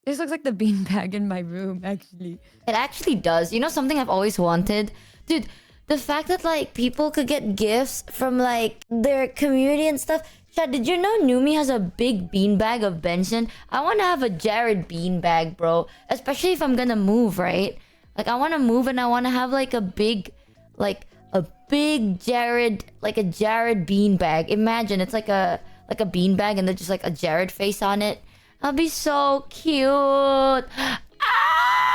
This looks like the beanbag in my room, actually. It actually does. You know something I've always wanted? Dude, the fact that like people could get gifts from like their community and stuff. Chad, did you know Numi has a big beanbag of Benson? I want to have a Jared beanbag, bro. Especially if I'm gonna move, right? Like I want to move and I want to have like like a big Jared, like a Jared beanbag. Imagine it's like a beanbag and there's just like a Jared face on it. That'll be so cute.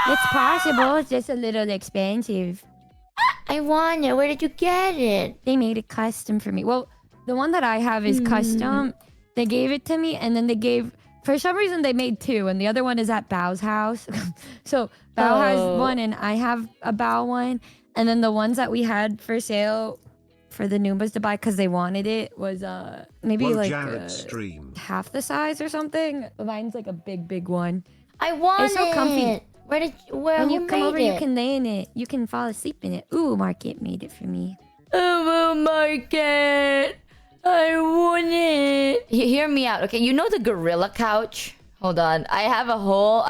It's possible. It's just a little expensive. I want it. Where did you get it? They made it custom for me. Well, the one that I have is custom. They gave it to me, and then they gave... For some reason, they made two, and the other one is at Bao's house. So Bao has one, and I have a Bao one. And then the ones that we had for sale for the Noombas to buy because they wanted it was maybe like half the size or something. Mine's like a big one. I want it. It's so comfy. Where when you who come made over, it? you can lay in it. You can fall asleep in it. Ooh, Market made it for me. Oh, Market. I want it. Hear me out, okay? You know the gorilla couch? Hold on. I have a whole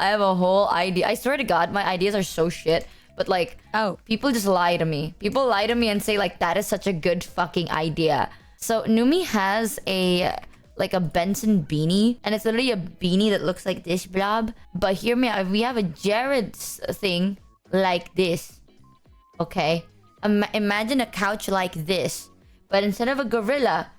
idea. I swear to God, my ideas are so shit. But like, people just lie to me. People lie to me and say like, that is such a good fucking idea. So Numi has a Benson beanie, and it's literally a beanie that looks like this blob. But hear me out. We have a Jared's thing like this. Okay? Imagine a couch like this. But instead of a gorilla,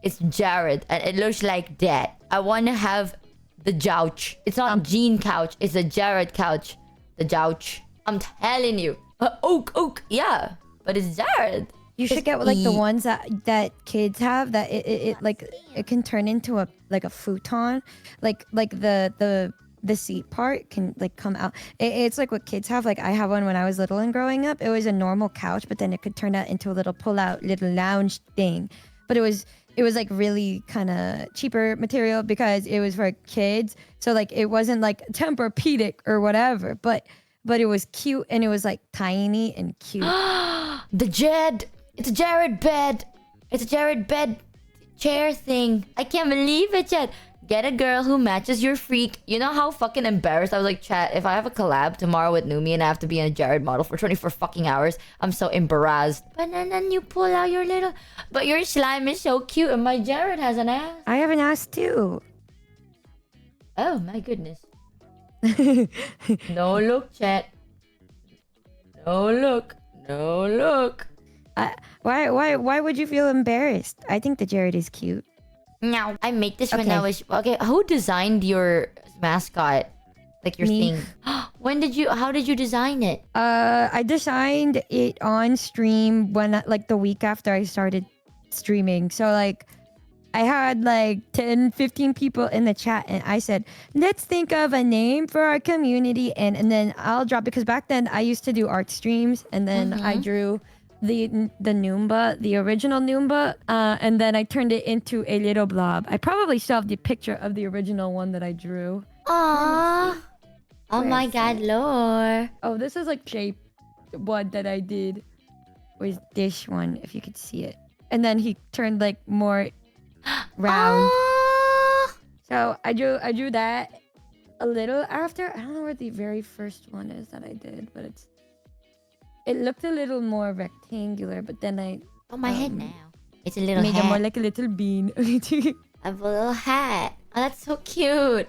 it's Jared. And it looks like that. I want to have the jouch. It's not Jean couch. It's a Jared couch. The jouch. I'm telling you. Oak. Yeah. But it's Jared. You should get like the ones that kids have that it can turn into a futon, like the seat part can like come out. It's like what kids have. Like I have one when I was little and growing up. It was a normal couch, but then it could turn out into a little pull-out little lounge thing. But it was like really kind of cheaper material because it was for kids. So like it wasn't like Tempur-Pedic or whatever, but it was cute and it was like tiny and cute. The Jed. It's a Jared bed. It's a Jared bed chair thing. I can't believe it yet. Get a girl who matches your freak. You know how fucking embarrassed I was like, chat, if I have a collab tomorrow with Numi and I have to be in a Jared model for 24 fucking hours, I'm so embarrassed. But then you pull out your little... But your slime is so cute and my Jared has an ass. I have an ass too. Oh my goodness. No look, chat. No look. No look. Why would you feel embarrassed? I think the Jared is cute. No, I made this when I was... Okay, who designed your mascot? Like your thing? How did you design it? I designed it on stream when like the week after I started streaming. So like I had like 10-15 people in the chat and I said, let's think of a name for our community and then I'll drop, because back then I used to do art streams and then I drew the Noomba, the original Noomba, and then I turned it into a little blob. I probably still have the picture of the original one that I drew. Aww. Oh my god, lore. Oh, this is like shape one that I did. Where's this one, if you could see it? And then he turned like more round. So I drew that a little after. I don't know where the very first one is that I did, but it looked a little more rectangular, but then I... Oh, my head now. It's a little made hat. it more like a little bean. A little hat. Oh, that's so cute.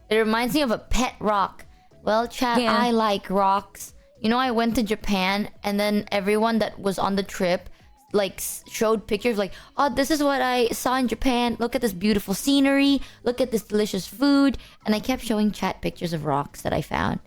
It reminds me of a pet rock. Well, chat, I like rocks. You know, I went to Japan, and then everyone that was on the trip like showed pictures like, oh, this is what I saw in Japan. Look at this beautiful scenery. Look at this delicious food. And I kept showing chat pictures of rocks that I found.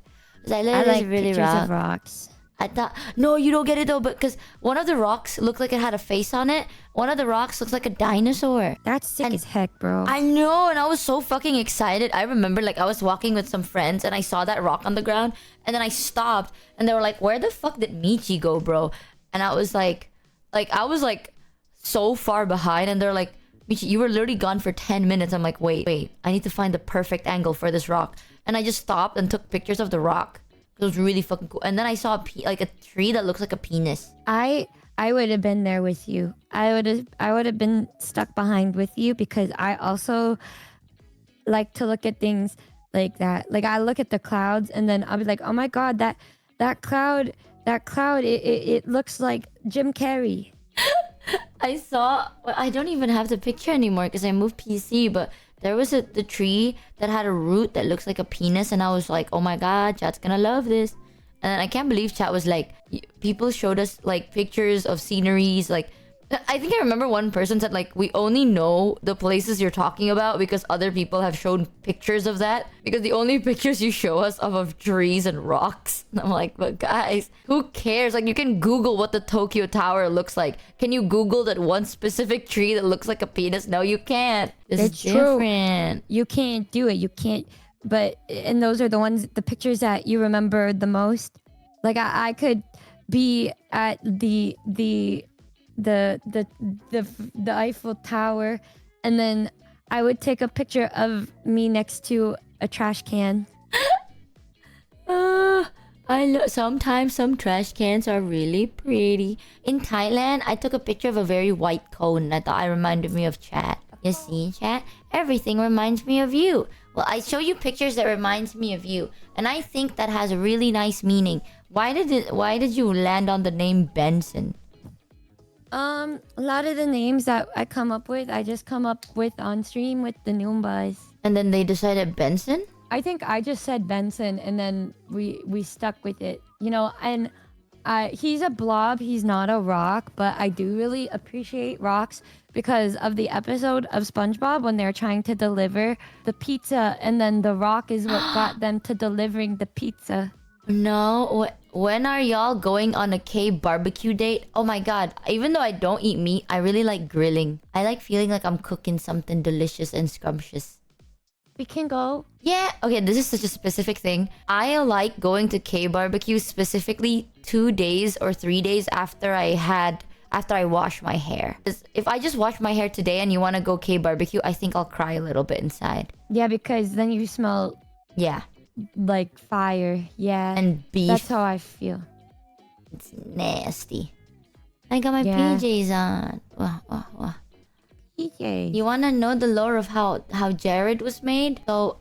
I like really pictures of rocks. I thought, no, you don't get it though, because one of the rocks looked like it had a face on it. One of the rocks looks like a dinosaur. That's sick as heck, bro. I know, and I was so fucking excited. I remember like I was walking with some friends and I saw that rock on the ground and then I stopped and they were like, where the fuck did Michi go, bro? And I was like I was like so far behind and they're like, Michi, you were literally gone for 10 minutes. I'm like, wait, I need to find the perfect angle for this rock. And I just stopped and took pictures of the rock. It was really fucking cool. And then I saw a tree that looks like a penis. I would have been there with you. I would have been stuck behind with you because I also like to look at things like that. Like I look at the clouds and then I'll be like, oh my god, that cloud, it looks like Jim Carrey. I saw. Well, I don't even have the picture anymore because I moved PC. But there was the tree that had a root that looks like a penis, and I was like, "Oh my god, chat's gonna love this." And I can't believe chat was like, people showed us like pictures of sceneries, like. I think I remember one person said like, we only know the places you're talking about because other people have shown pictures of that, because the only pictures you show us of trees and rocks. And I'm like, but guys, who cares? Like, you can Google what the Tokyo Tower looks like. Can you Google that one specific tree that looks like a penis? No, you can't. It's different. True. You can't do it. You can't. But and those are the pictures that you remember the most. Like I could be at the Eiffel Tower, and then I would take a picture of me next to a trash can. Sometimes some trash cans are really pretty. In Thailand, I took a picture of a very white cone. I thought it reminded me of chat. You see, chat? Everything reminds me of you. Well, I show you pictures that reminds me of you, and I think that has a really nice meaning. Why did you land on the name Benson? A lot of the names that I come up with, I just come up with on stream with the Noombas. And then they decided Benson? I think I just said Benson, and then we stuck with it. You know, and he's a blob, he's not a rock, but I do really appreciate rocks because of the episode of SpongeBob when they're trying to deliver the pizza, and then the rock is what got them to delivering the pizza. No, when are y'all going on a cave barbecue date? Oh my god, even though I don't eat meat, I really like grilling. I like feeling like I'm cooking something delicious and scrumptious. We can go. Yeah, okay, this is such a specific thing. I like going to cave barbecue specifically 2 days or 3 days after I wash my hair. 'Cause if I just wash my hair today and you want to go cave barbecue, I think I'll cry a little bit inside. Yeah, because then you smell... Yeah. Like fire, yeah. And beef. That's how I feel. It's nasty. I got my PJs on. Wah. PJs. You wanna know the lore of how Jared was made? So,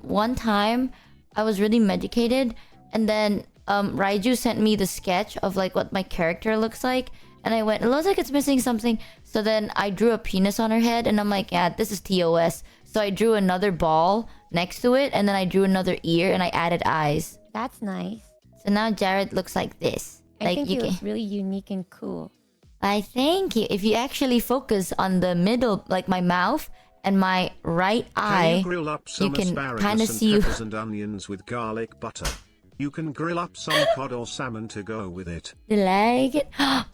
one time I was really medicated, and then Raiju sent me the sketch of like what my character looks like, and I went, it looks like it's missing something. So then I drew a penis on her head, and I'm like, yeah, this is TOS. So I drew another ball next to it, and then I drew another ear, and I added eyes. That's nice. So now Jared looks like this. I think he looks really unique and cool. I thank you. If you actually focus on the middle, like my mouth and my right eye, grill up some you can kind of see peppers and onions with garlic butter. You can grill up some cod or salmon to go with it. You like it?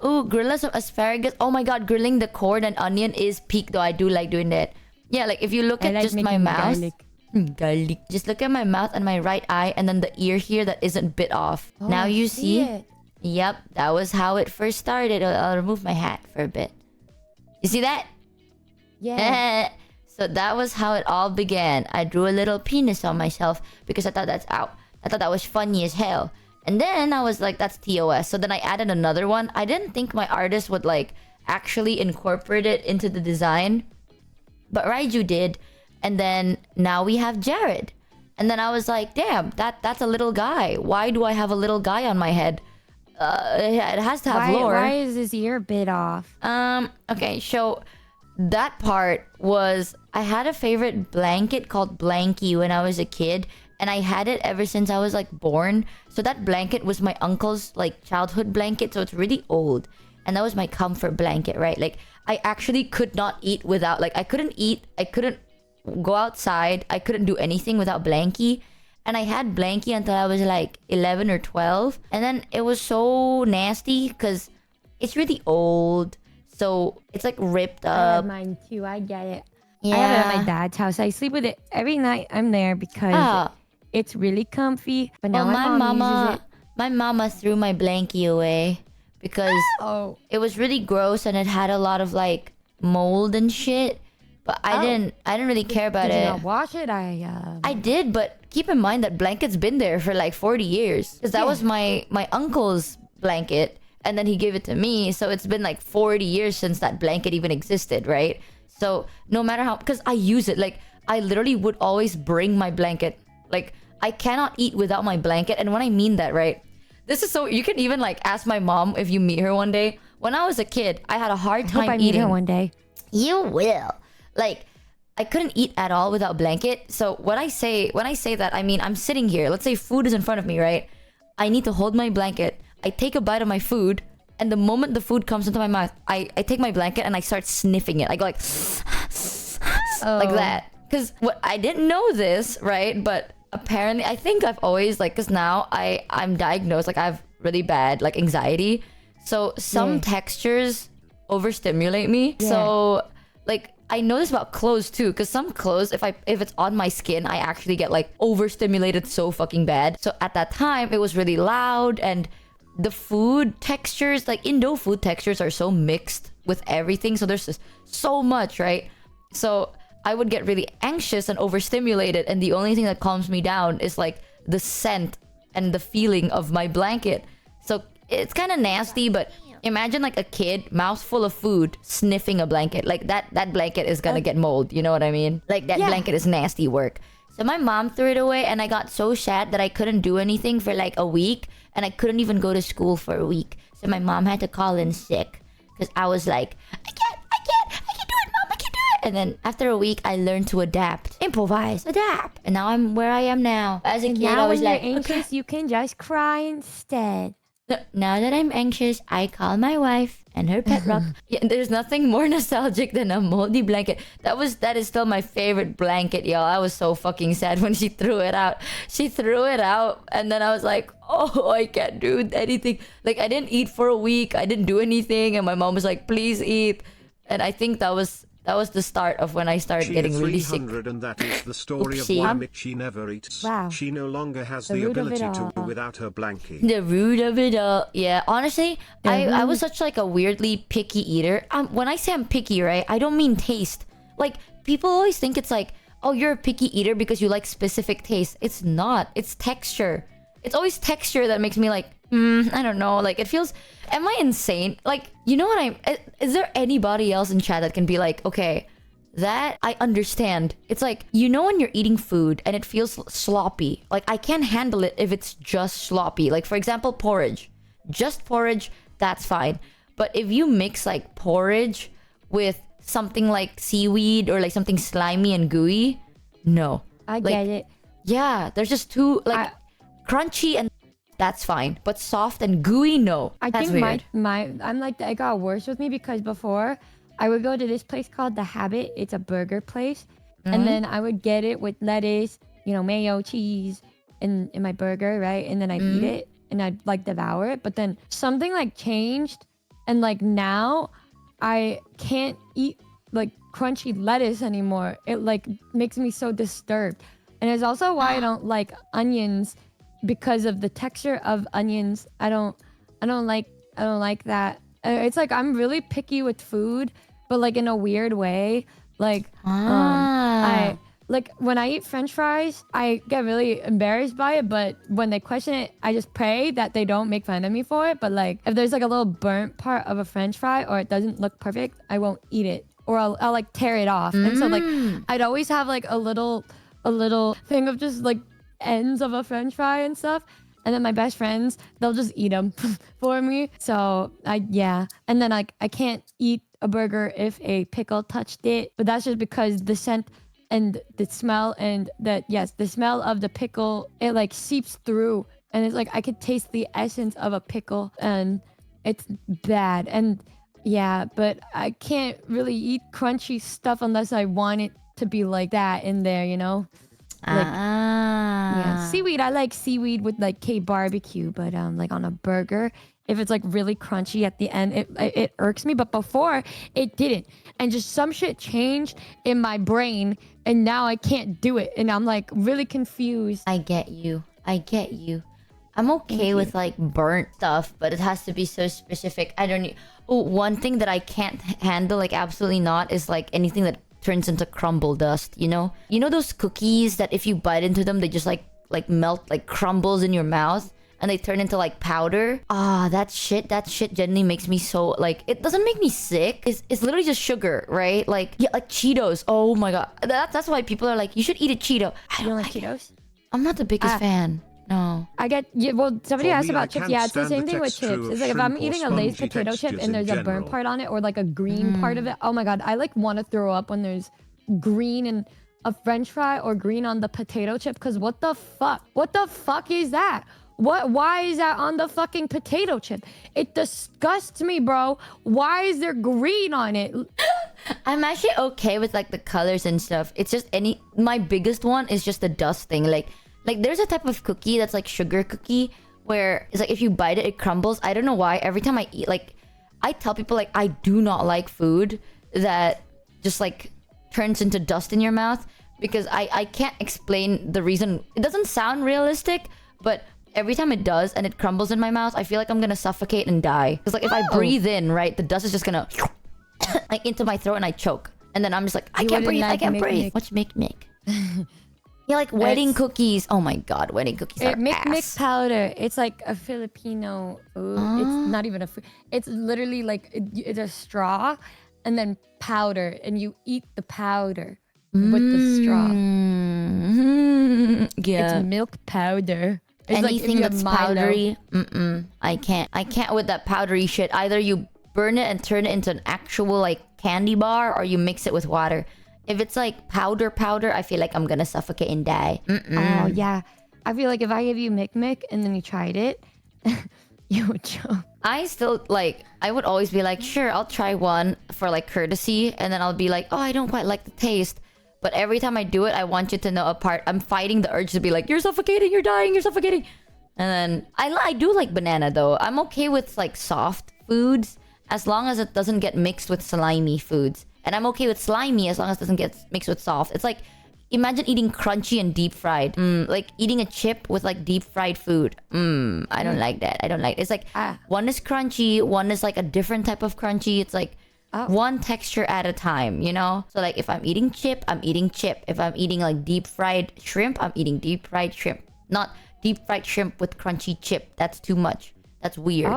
Ooh, grill some asparagus. Oh my god, grilling the corn and onion is peak though. I do like doing that. Yeah, like if you look at just my mouth. Garlic. Just look at my mouth and my right eye, and then the ear here that isn't bit off. Oh, now you see? it. Yep, that was how it first started. I'll remove my hat for a bit. You see that? Yeah. So that was how it all began. I drew a little penis on myself because I thought that's out. I thought that was funny as hell. And then I was like, that's TOS. So then I added another one. I didn't think my artist would like actually incorporate it into the design, but Raiju did. And then now we have Jared. And then I was like, damn, that's a little guy. Why do I have a little guy on my head? It has to have lore. Why is his ear bit off? Okay, so that part was, I had a favorite blanket called Blanky when I was a kid, and I had it ever since I was like born. So that blanket was my uncle's like childhood blanket, so it's really old. And that was my comfort blanket, right? Like I actually could not eat without, like I couldn't eat, I couldn't go outside, I couldn't do anything without Blanky. And I had Blanky until I was like 11 or 12. And then it was so nasty because it's really old. So it's like ripped I up. have mine too. I get it. Yeah. I have it at my dad's house. I sleep with it every night. I'm there because it's really comfy. But now well, my mom uses it. my mama threw my Blanky away because it was really gross and it had a lot of like mold and shit. But I didn't really care about Did it. you not wash it? I did, but keep in mind that blanket's been there for like 40 years. Because that was my uncle's blanket, and then he gave it to me. So it's been like 40 years since that blanket even existed, right? So no matter how, because I use it, like I literally would always bring my blanket. Like, I cannot eat without my blanket. And when I mean that, right? This is so... You can even, like, ask my mom if you meet her one day. When I was a kid, I had a hard time Hope I meet eating. her one day. You will. Like, I couldn't eat at all without blanket. So when I say that, I mean, I'm sitting here. Let's say food is in front of me, right? I need to hold my blanket. I take a bite of my food. And the moment the food comes into my mouth, I take my blanket and I start sniffing it. I go like... like that. Because what I didn't know this, right? But apparently, I think I've always like... Because now I'm diagnosed. Like, I have really bad like anxiety. So some textures overstimulate me. Yeah. So like... I know this about clothes too, because some clothes, if it's on my skin, I actually get like overstimulated so fucking bad. So at that time, it was really loud, and the food textures, like Indo food textures, are so mixed with everything. So there's just so much, right? So I would get really anxious and overstimulated, and the only thing that calms me down is like the scent and the feeling of my blanket. So it's kind of nasty, but imagine like a kid, mouthful of food, sniffing a blanket. Like that blanket is gonna get mold. You know what I mean? Like that blanket is nasty work. So my mom threw it away, and I got so sad that I couldn't do anything for like a week, and I couldn't even go to school for a week. So my mom had to call in sick because I was like, I can't do it, mom, I can't do it. And then after a week, I learned to adapt, improvise, adapt, and now I'm where I am now. As a kid, Now I was when you're like, anxious, you can just cry instead. now that I'm anxious, I call my wife and her pet rock. Yeah, there's nothing more nostalgic than a moldy blanket. That is still my favorite blanket, y'all. I was so fucking sad when she threw it out. She threw it out, and then I was like, oh, I can't do anything. Like, I didn't eat for a week. I didn't do anything, and my mom was like, please eat. And I think that was the start of when I started Chia getting really sick. 300, and that is the story Oopsie. of why Michi never eats. Wow. She no longer has The the root of it ability to all. do without her blankie. The root of it all. Yeah, honestly, I was such like a weirdly picky eater. When I say I'm picky, right, I don't mean taste. Like, people always think it's like, oh, you're a picky eater because you like specific taste. It's not. It's texture. It's always texture that makes me like, I don't know. Like, it feels... Am I insane? Like, you know what is there anybody else in chat that can be like, okay, that I understand. It's like, you know, when you're eating food and it feels sloppy. Like, I can't handle it if it's just sloppy. Like, for example, porridge. Just porridge, that's fine. But if you mix like porridge with something like seaweed or like something slimy and gooey, no. I Like, get it. yeah, there's just too like crunchy, and that's fine. But soft and gooey, no. I That's think weird. I'm like, it got worse with me because before I would go to this place called The Habit. It's a burger place. And then I would get it with lettuce, you know, mayo, cheese in my burger, right? And then I'd eat it and I'd like devour it. But then something like changed, and like now I can't eat like crunchy lettuce anymore. It like makes me so disturbed. And it's also why I don't like onions, because of the texture of onions. I don't like that. It's like I'm really picky with food, but like in a weird way. Like I like when I eat French fries, I get really embarrassed by it. But when they question it, I just pray that they don't make fun of me for it. But like if there's like a little burnt part of a French fry or it doesn't look perfect, I won't eat it, or I'll like tear it off. And so like I'd always have like a little thing of just like ends of a French fry and stuff. And then my best friends, they'll just eat them for me. So and then like I can't eat a burger if a pickle touched it, but that's just because the scent and the smell and the smell of the pickle, it like seeps through, and it's like I could taste the essence of a pickle, and it's bad. And but I can't really eat crunchy stuff unless I want it to be like that in there, you know? Like, seaweed. I like seaweed with like K barbecue, but like on a burger, if it's like really crunchy at the end, it irks me. But before it didn't, and just some shit changed in my brain, and now I can't do it, and I'm like really confused. I get you. I'm okay with like burnt stuff, but it has to be so specific. I don't need... Oh, one thing that I can't handle, like absolutely not, is like anything that turns into crumble dust, you know? You know those cookies that if you bite into them, they just like melt, like crumbles in your mouth? and they turn into like powder. Ah, that shit genuinely makes me so like, it doesn't make me sick. It's literally just sugar, right? Like, yeah, like Cheetos. Oh my god. That's why people are like, you should eat a Cheeto. You don't like Cheetos? I'm not the biggest fan. No. I get, yeah, well, somebody For asked me, I about chips. can't Yeah, it's the stand same the thing with texture chips. of It's like if I'm shrimp or eating a Lay's spongy potato chip textures and in there's a burnt general. part on it or like a green part of it. Oh my god, I like want to throw up when there's green in a French fry or green on the potato chip. Because what the fuck? What the fuck is that? Why is that on the fucking potato chip? It disgusts me, bro. Why is there green on it? I'm actually okay with like the colors and stuff. It's just my biggest one is just the dust thing. Like there's a type of cookie that's like sugar cookie where it's like if you bite it, it crumbles. I don't know why. Every time I eat, like, I tell people like I do not like food that just like turns into dust in your mouth, because I can't explain the reason. It doesn't sound realistic, but every time it does and it crumbles in my mouth, I feel like I'm gonna suffocate and die. Because like if I breathe in, right, the dust is just gonna like into my throat and I choke. And then I'm just like, I can't breathe, I can't breathe. What's Mick? Yeah, like wedding cookies. Oh my god, wedding cookies are Mick ass. powder. It's like a Filipino food. It's not even a food. It's literally like it's a straw and then powder, and you eat the powder with the straw. Yeah. It's milk powder. It's Anything like if that's you have Milo. powdery, I can't with that powdery shit. Either you burn it and turn it into an actual like candy bar, or you mix it with water. If it's like powder, I feel like I'm gonna suffocate and die. Oh yeah, I feel like if I give you Mick and then you tried it, you would choke. I still like, I would always be like, sure, I'll try one for like courtesy, and then I'll be like, oh, I don't quite like the taste. But every time I do it, I want you to know I'm fighting the urge to be like, you're suffocating, you're dying, you're suffocating. And then I do like banana though. I'm okay with like soft foods as long as it doesn't get mixed with slimy foods. And I'm okay with slimy as long as it doesn't get mixed with soft. It's like, imagine eating crunchy and deep fried. Like eating a chip with like deep fried food. I don't like that. I don't like it. It's like one is crunchy, one is like a different type of crunchy. It's like one texture at a time, you know? So like if I'm eating chip, I'm eating chip. If I'm eating like deep fried shrimp, I'm eating deep fried shrimp. Not deep fried shrimp with crunchy chip. That's too much. That's weird.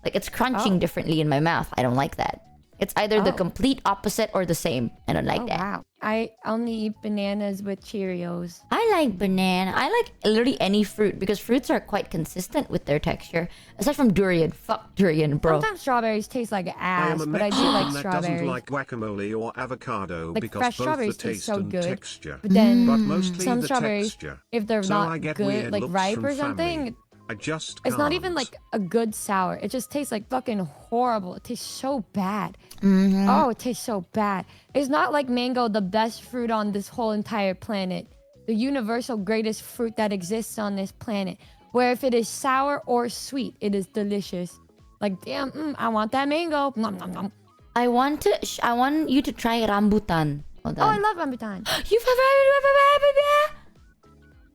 Like it's crunching differently in my mouth. I don't like that. It's either the complete opposite or the same. I don't like that. Wow. I only eat bananas with Cheerios. I like banana. I like literally any fruit because fruits are quite consistent with their texture. Aside from durian. Fuck durian, bro. Sometimes strawberries taste like I ass, am a but I do Mexican like that strawberries. doesn't like guacamole or avocado Like because fresh both the strawberries taste taste so and good, texture. But then But mostly some the strawberries, texture. if they're So not I get good, weird like looks ripe from or something, family. I just it's not can't. even like a good sour. It just tastes like fucking horrible. It tastes so bad. Oh, it tastes so bad. It's not like mango, the best fruit on this whole entire planet. The universal greatest fruit that exists on this planet. Where if it is sour or sweet, it is delicious. Like, damn, I want that mango. Nom, nom, nom. I want you to try rambutan. Hold Oh, I on. love rambutan. You've ever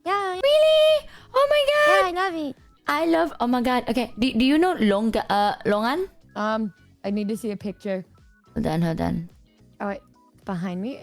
Yeah, really? Oh my yeah, god. I love it. I love. Oh my god. Okay. Do you know longan? I need to see a picture. Hold on. Oh, wait, behind me.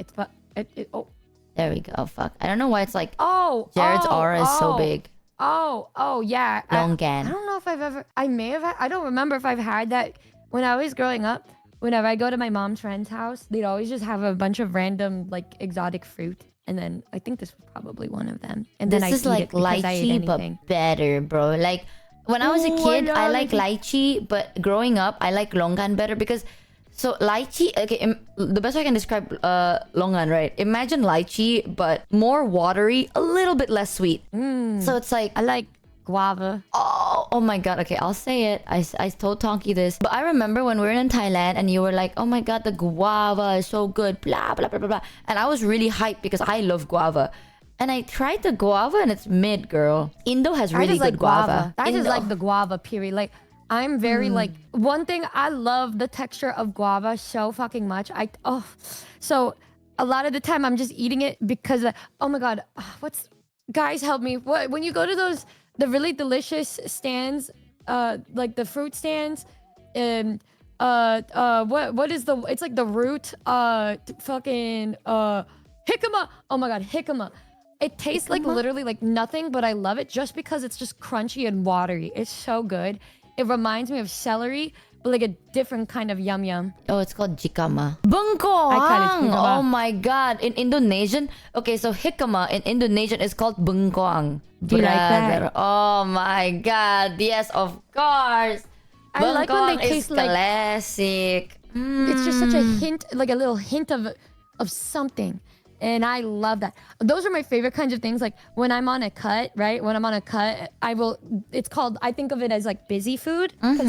Oh, There we go. Fuck. I don't know why it's like oh, Jared's oh, aura is so oh. big. Oh, yeah. Longan. I don't know if I've ever. I may have. I don't remember if I've had that when I was growing up. Whenever I go to my mom's friend's house, they'd always just have a bunch of random like exotic fruit, and then I think this was probably one of them. And then This I is eat like it because I ate lychee, but anything. better, bro. Like when I was a Ooh, kid, I I love like lychee, but growing up, I like longan better because. So lychee, okay, the best way I can describe longan, right? Imagine lychee, but more watery, a little bit less sweet. So it's like, I like guava. oh my god. Okay, I'll say it. I told Tonki this, but I remember when we were in Thailand and you were like, oh my god, the guava is so good, blah blah blah blah blah, and I was really hyped because I love guava. And I tried the guava and it's mid, girl. Indo has I really just good like guava. I just Indo- like the guava. Period. Like. I'm very like one thing I love the texture of guava so fucking much. So a lot of the time I'm just eating it because oh my god, guys help me. What when you go to the really delicious stands, like the fruit stands, and what is it's like the root fucking jicama. Oh my god, jicama. It tastes like literally like nothing, but I love it just because it's just crunchy and watery. It's so good. It reminds me of celery, but like a different kind of yum yum. Oh, it's called jikama. I call it Bengkoang. jikama. Oh my god. In Indonesian, okay, so jikama in Indonesian is called bengkoang. Do you like that? Brother. Oh my god. Yes, of course. I like when Bengkoang they is taste like classic. it's just such a hint, like a little hint of something. And I love that. Those are my favorite kinds of things. Like when I'm on a cut, right? When I'm on a cut, it's called, I think of it as like busy food. Because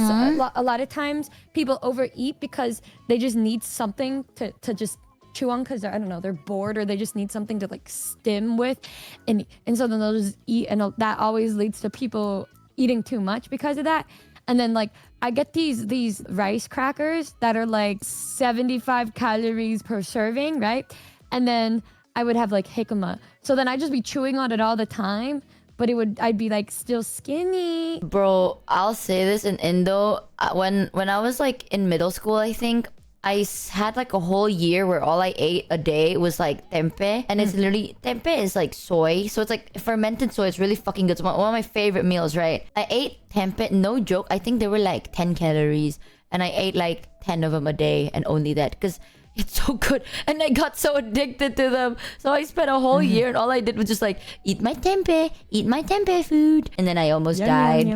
a lot of times people overeat because they just need something to just chew on because I don't know, they're bored or they just need something to like stim with. And so then they'll just eat, and that always leads to people eating too much because of that. And then like I get these rice crackers that are like 75 calories per serving, right? And then I would have like jicama. So then I'd just be chewing on it all the time, but I'd be like still skinny. Bro, I'll say this in Indo. When I was like in middle school, I think had like a whole year where all I ate a day was like tempeh, and it's literally tempeh is like soy, so it's like fermented soy. It's really fucking good. It's one of my favorite meals, right? I ate tempeh, no joke. I think they were like 10 calories, and I ate like 10 of them a day, and only that because it's so good. And I got so addicted to them. So I spent a whole year and all I did was just like eat my tempeh food. And then I almost died.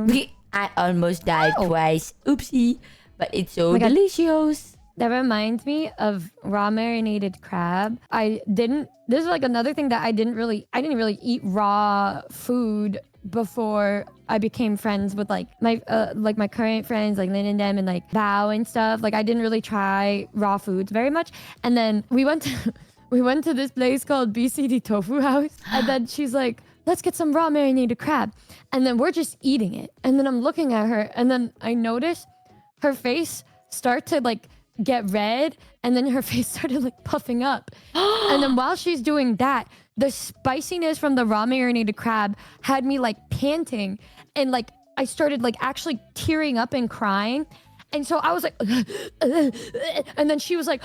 I almost died twice. Oopsie. But it's so delicious. That reminds me of raw marinated crab. This is like another thing that I didn't really eat raw food before I became friends with like my current friends like Lynn and them and like Bao and stuff. Like I didn't really try raw foods very much. And then we went to this place called BCD Tofu House. And then she's like, let's get some raw marinated crab. And then we're just eating it. And then I'm looking at her and then I notice her face start to like get red, and then her face started like puffing up. And then while she's doing that, the spiciness from the raw marinated crab had me like panting, and like I started like actually tearing up and crying. And so I was like and then she was like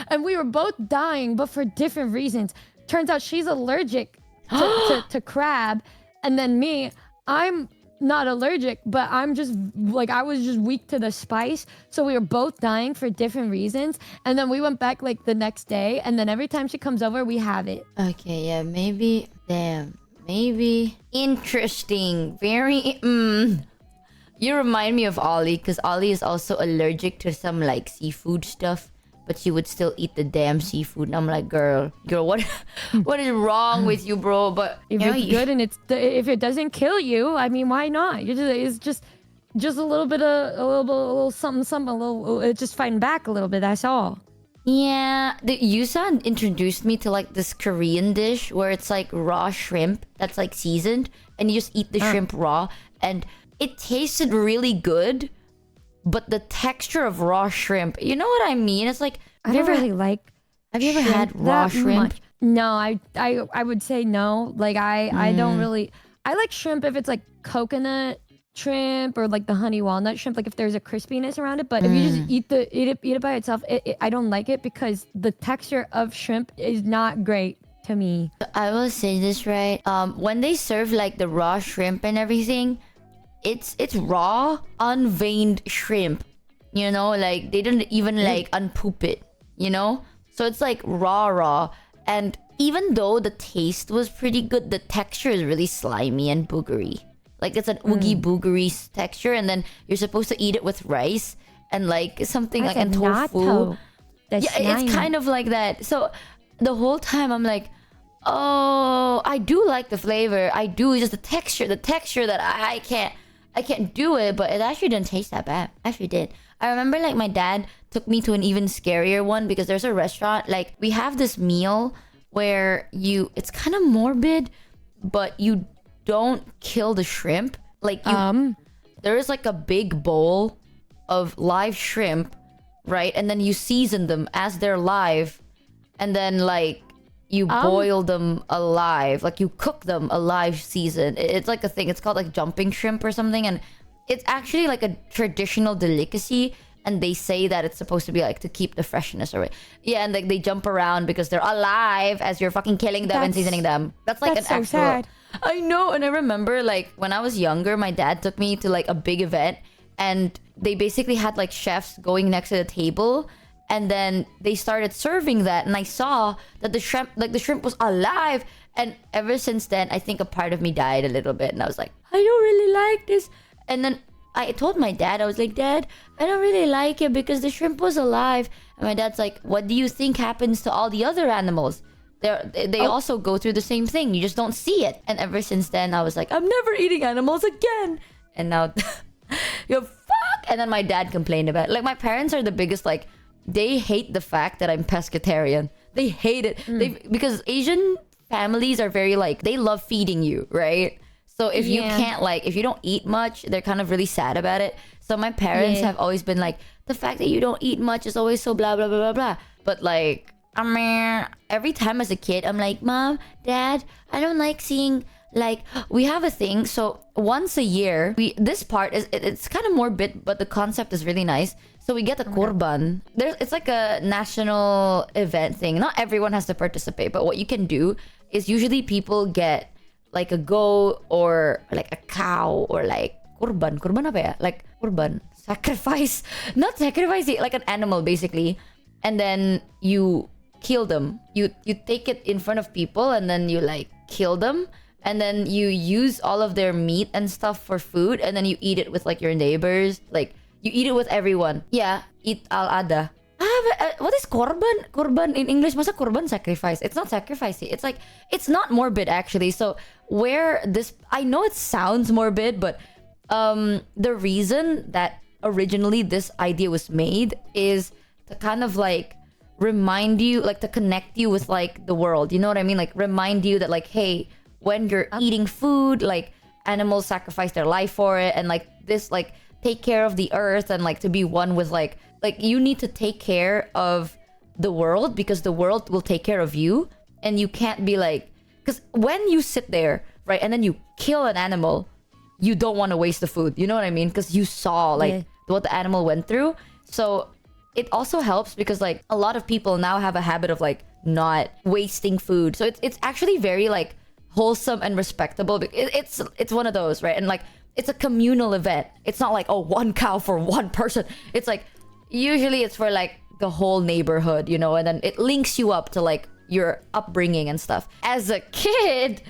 and we were both dying, but for different reasons. Turns out she's allergic to crab, and then me, I'm not allergic, but I'm just like, I was just weak to the spice. So we were both dying for different reasons. And then we went back like the next day, and then every time she comes over, we have it. Okay, yeah, maybe. Damn, maybe. Interesting. Very. You remind me of Ollie, because Ollie is also allergic to some like seafood stuff, but she would still eat the damn seafood. And I'm like, girl, what is wrong with you, bro? But if it's good and if it doesn't kill you, I mean, why not? It's just a little bit of a little something, a little just fighting back a little bit. That's all. Yeah, the Yusan introduced me to like this Korean dish where it's like raw shrimp that's like seasoned, and you just eat the shrimp raw, and it tasted really good. But the texture of raw shrimp, you know what I mean? It's like, Have you ever had raw shrimp? Much? No, I would say no. Like I don't really. I like shrimp if it's like coconut shrimp or like the honey walnut shrimp. Like if there's a crispiness around it. But if you just eat it by itself, I don't like it because the texture of shrimp is not great to me. I will say this right. When they serve like the raw shrimp and everything, it's raw, unveined shrimp. You know, like they didn't even like unpoop it. You know, so it's like raw. And even though the taste was pretty good, the texture is really slimy and boogery. Like it's an oogie boogery texture, and then you're supposed to eat it with rice and like something That's like and tofu. natto. Yeah, it's kind of like that. So the whole time I'm like, oh, I do like the flavor. I do. It's just the texture that I can't do it. But it actually didn't taste that bad. Actually did. I remember like my dad took me to an even scarier one because there's a restaurant, like we have this meal where it's kind of morbid, but you don't kill the shrimp. Like there is like a big bowl of live shrimp, right? And then you season them as they're live, and then like you boil them alive, like you cook them alive season. It's like a thing. It's called like jumping shrimp or something, and it's actually like a traditional delicacy. and they say that it's supposed to be like to keep the freshness or yeah, and like they jump around because they're alive as you're fucking killing them and seasoning them. That's like that's an so actual. sad. I know, and I remember like when I was younger, my dad took me to like a big event, and they basically had like chefs going next to the table, and then they started serving that, and I saw that the shrimp was alive, and ever since then, I think a part of me died a little bit, and I was like, I don't really like this, and then I told my dad, I was like, Dad, I don't really like it because the shrimp was alive, and my dad's like, what do you think happens to all the other animals? They also go through the same thing. You just don't see it. And ever since then, I was like, I'm never eating animals again. And now, you fuck. And then my dad complained about it. Like, my parents are the biggest, like, they hate the fact that I'm pescatarian. They hate it. Because Asian families are very, like, they love feeding you, right? So if you can't, like, if you don't eat much, they're kind of really sad about it. So my parents have always been like, the fact that you don't eat much is always so blah, blah, blah, blah, blah. But, like, I mean, every time as a kid, I'm like, Mom, Dad, I don't like seeing, like, we have a thing. So once a year, this part is, it's kind of morbid, but the concept is really nice. So we get a korban. It's like a national event thing. Not everyone has to participate, but what you can do is usually people get like a goat or like a cow or like korban. Korban apa ya? Like korban. Sacrifice. Not sacrifice, like an animal basically. And then you kill them. You take it in front of people and then you like kill them. And then you use all of their meat and stuff for food. And then you eat it with like your neighbors. Like you eat it with everyone. Yeah, eat al-ada. What is korban? Korban in English, masa korban sacrifice? It's not sacrifice. It's like, it's not morbid actually. So where this, I know it sounds morbid, but the reason that originally this idea was made is to kind of like remind you, like to connect you with like the world. You know what I mean? Like remind you that like, hey, when you're eating food, like animals sacrifice their life for it, and like this, like take care of the earth and like to be one with like you need to take care of the world because the world will take care of you. And you can't be like, because when you sit there, right, and then you kill an animal, you don't want to waste the food. You know what I mean? Because you saw like what the animal went through. So it also helps because like a lot of people now have a habit of like not wasting food. So it's actually very like wholesome and respectable. It's one of those, right? And like it's a communal event. It's not like, oh, one cow for one person. It's like usually it's for like the whole neighborhood, you know, and then it links you up to like your upbringing and stuff. As a kid,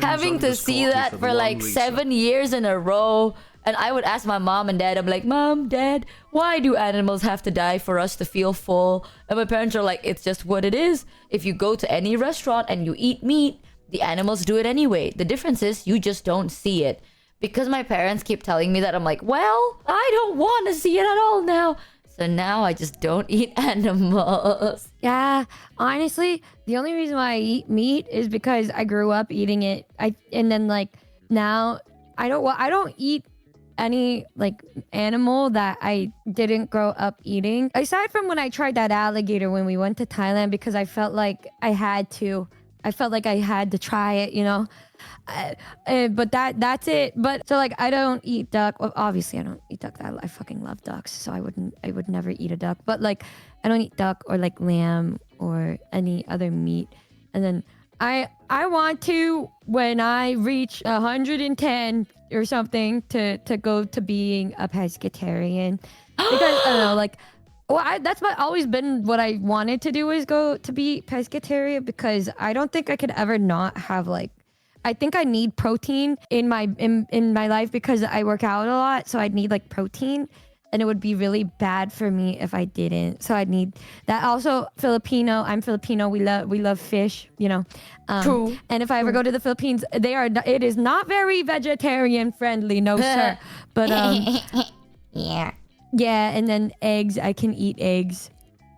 having to see that for like 7 years in a row, and I would ask my mom and dad, I'm like, Mom, Dad, why do animals have to die for us to feel full? And my parents are like, it's just what it is. If you go to any restaurant and you eat meat, the animals do it anyway. The difference is you just don't see it. Because my parents keep telling me that, I'm like, well, I don't want to see it at all now. So now I just don't eat animals. Yeah, honestly, the only reason why I eat meat is because I grew up eating it. And then like now I don't eat any like animal that I didn't grow up eating. Aside from when I tried that alligator when we went to Thailand, because I felt like I had to try it, you know. But that's it. But so like I don't eat duck. Well, obviously I don't eat duck. I fucking love ducks, so I would never eat a duck. But like I don't eat duck or like lamb or any other meat. And then I want to, when I reach 110 or something, to go to being a pescatarian, because I don't know, like, well, that's always been what I wanted to do, is go to be pescatarian, because I don't think I could ever not have like, I think I need protein in my life because I work out a lot, so I'd need like protein, and it would be really bad for me if I didn't. So I'd need that. Also, I'm Filipino. We love fish, you know. True. And if I ever go to the Philippines, it is not very vegetarian friendly, no sir. But yeah. Yeah, and then eggs. I can eat eggs.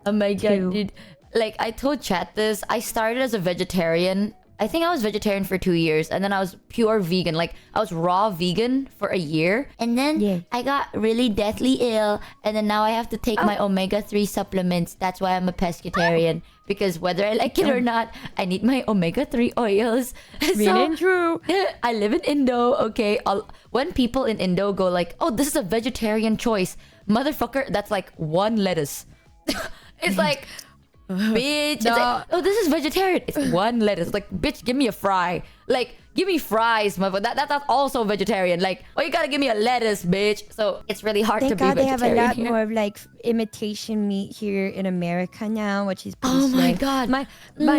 Oh my god, dude. Like I told chat this, I started as a vegetarian I think I was vegetarian for 2 years, and then I was pure vegan. Like I was raw vegan for a year, and then I got really deathly ill, and then now I have to take my omega-3 supplements. That's why I'm a pescatarian, because whether I like it or not, I need my omega-3 oils. Real and true. I live in Indo, okay? When people in Indo go like, oh, this is a vegetarian choice, motherfucker, that's like one lettuce. It's like, bitch. No. It's like, oh, this is vegetarian. It's one lettuce. Like, bitch, give me a fry. Like, give me fries, motherfucker. That's also vegetarian. Like, oh, you gotta give me a lettuce, bitch. So it's really hard Thank to God be they have a vegetarian lot here. more of like imitation meat here in America now, which is pretty Oh my sick. God. My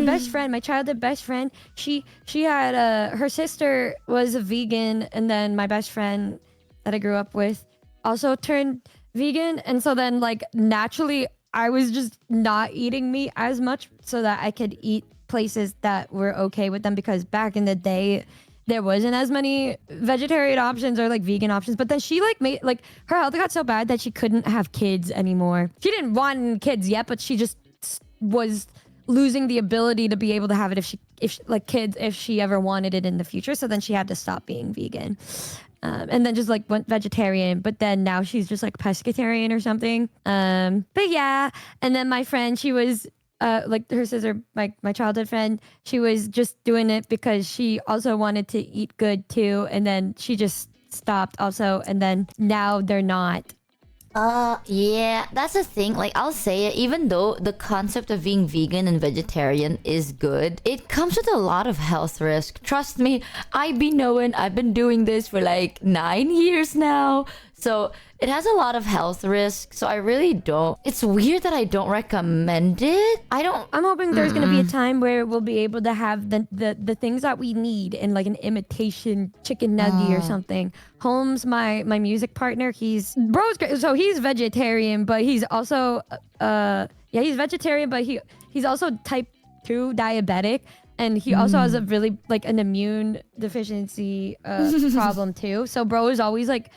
best friend, my childhood best friend, she had her sister was a vegan, and then my best friend that I grew up with also turned vegan, and so then like naturally I was just not eating meat as much so that I could eat places that were okay with them, because back in the day there wasn't as many vegetarian options or like vegan options. But then she like made like her health got so bad that she couldn't have kids anymore. She didn't want kids yet, but she just was losing the ability to be able to have it if she ever wanted it in the future. So then she had to stop being vegan. And then just like went vegetarian, but then now she's just like pescatarian or something. But yeah, and then my friend, she was like her sister, my childhood friend, she was just doing it because she also wanted to eat good too, and then she just stopped also, and then now they're not. Yeah, that's the thing. Like, I'll say it, even though the concept of being vegan and vegetarian is good, it comes with a lot of health risk. Trust me, I be knowing. I've been doing this for like 9 years now. So it has a lot of health risk. So I really don't. It's weird that I don't recommend it. I'm hoping there's gonna be a time where we'll be able to have the things that we need in like an imitation chicken nugget or something. Holmes, my music partner, he's vegetarian, but he's also he's vegetarian, but he's also type 2 diabetic, and he also has a really like an immune deficiency problem too. So bro is always like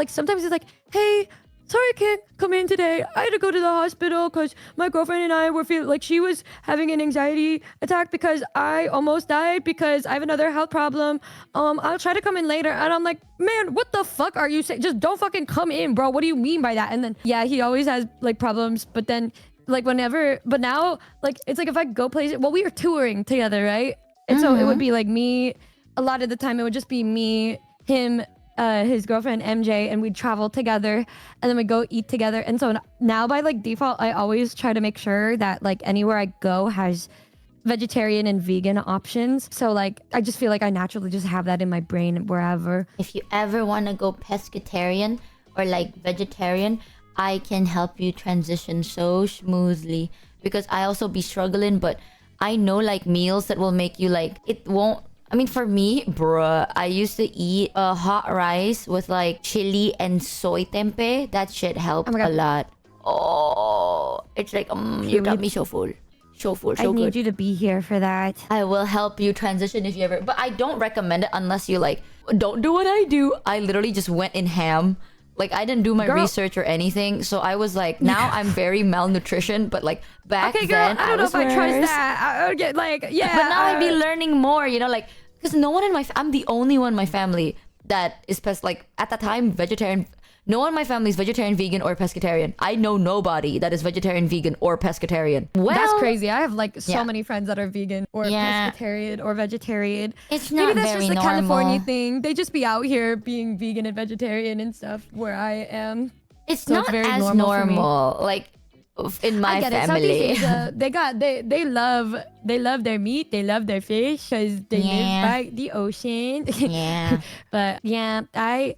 sometimes he's like, hey, sorry I can't come in today. I had to go to the hospital because my girlfriend and I were feeling like she was having an anxiety attack because I almost died because I have another health problem. I'll try to come in later. And I'm like, man, what the fuck are you saying? Just don't fucking come in, bro. What do you mean by that? And then, yeah, he always has like problems. But then like but now like, it's like if I go places, well, we were touring together, right? And so it would be like me, a lot of the time it would just be me, him, his girlfriend MJ, and we'd travel together, and then we go eat together. And so now by like default, I always try to make sure that like anywhere I go has vegetarian and vegan options. So like I just feel like I naturally just have that in my brain wherever. If you ever want to go pescatarian or like vegetarian, I can help you transition so smoothly, because I also be struggling, but I know like meals that will make you like, it won't. I mean, for me, bruh, I used to eat hot rice with like chili and soy tempeh. That shit helped a lot. Oh, it's like, you got me so full. So full, so I need good. you to be here for that. I will help you transition if you ever... But I don't recommend it unless you like... Don't do what I do. I literally just went in ham. Like, I didn't do my research or anything. So I was like, now I'm very malnutrition. But like, back then, I don't know if I trust worse. that. I would get like, yeah. But now I'd be learning more, you know, like... Because no one in my... I'm the only one in my family that is like, at the time, vegetarian... No one in my family is vegetarian, vegan, or pescatarian. I know nobody that is vegetarian, vegan, or pescatarian. Well, that's crazy. I have like so many friends that are vegan or pescatarian or vegetarian. It's not Maybe that's very just a normal. California thing. They just be out here being vegan and vegetarian and stuff where I am. It's so not it's very as normal like in my I get family. It. Southeast Asia, they love their meat. They love their fish because they live by the ocean. Yeah. But yeah, I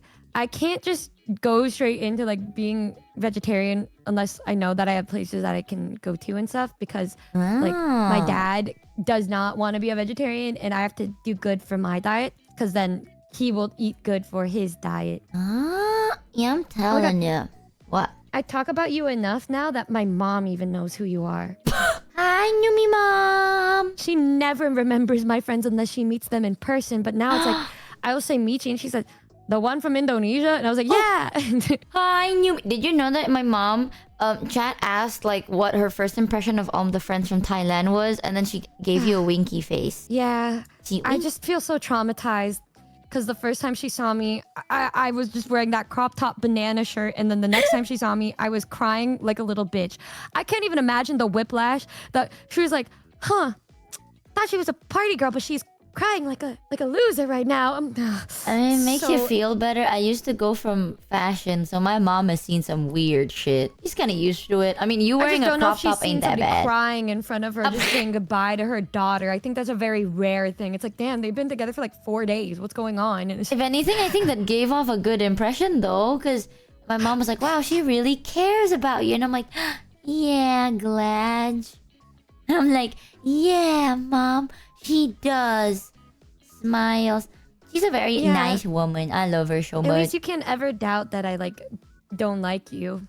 can't just go straight into like being vegetarian unless I know that I have places that I can go to and stuff, because like my dad does not want to be a vegetarian and I have to do good for my diet, because then he will eat good for his diet. Yeah, I'm telling you. What? I talk about you enough now that my mom even knows who you are. Hi, Numi mom. She never remembers my friends unless she meets them in person, but now it's like I will say Michi and she says, the one from Indonesia? And I was like, yeah. Hi, Numi. Did you know that my mom, chat asked like what her first impression of the friends from Thailand was, and then she gave you a winky face. Yeah. She I just feel so traumatized. Because the first time she saw me, I was just wearing that crop top banana shirt. And then the next time she saw me, I was crying like a little bitch. I can't even imagine the whiplash that she was like, huh, thought she was a party girl, but she's crying like a loser right now. I mean, it makes you feel better. I used to go from fashion, so my mom has seen some weird shit. She's kind of used to it. I mean, you wearing a crop top ain't that bad. Crying in front of her, just saying goodbye to her daughter. I think that's a very rare thing. It's like, damn, they've been together for like 4 days. What's going on? And if anything, I think that gave off a good impression though, because my mom was like, wow, she really cares about you. And I'm like, yeah, glad. I'm like, yeah, mom, she does. Smiles. She's a very nice woman. I love her so much. At least you can't ever doubt that I like don't like you.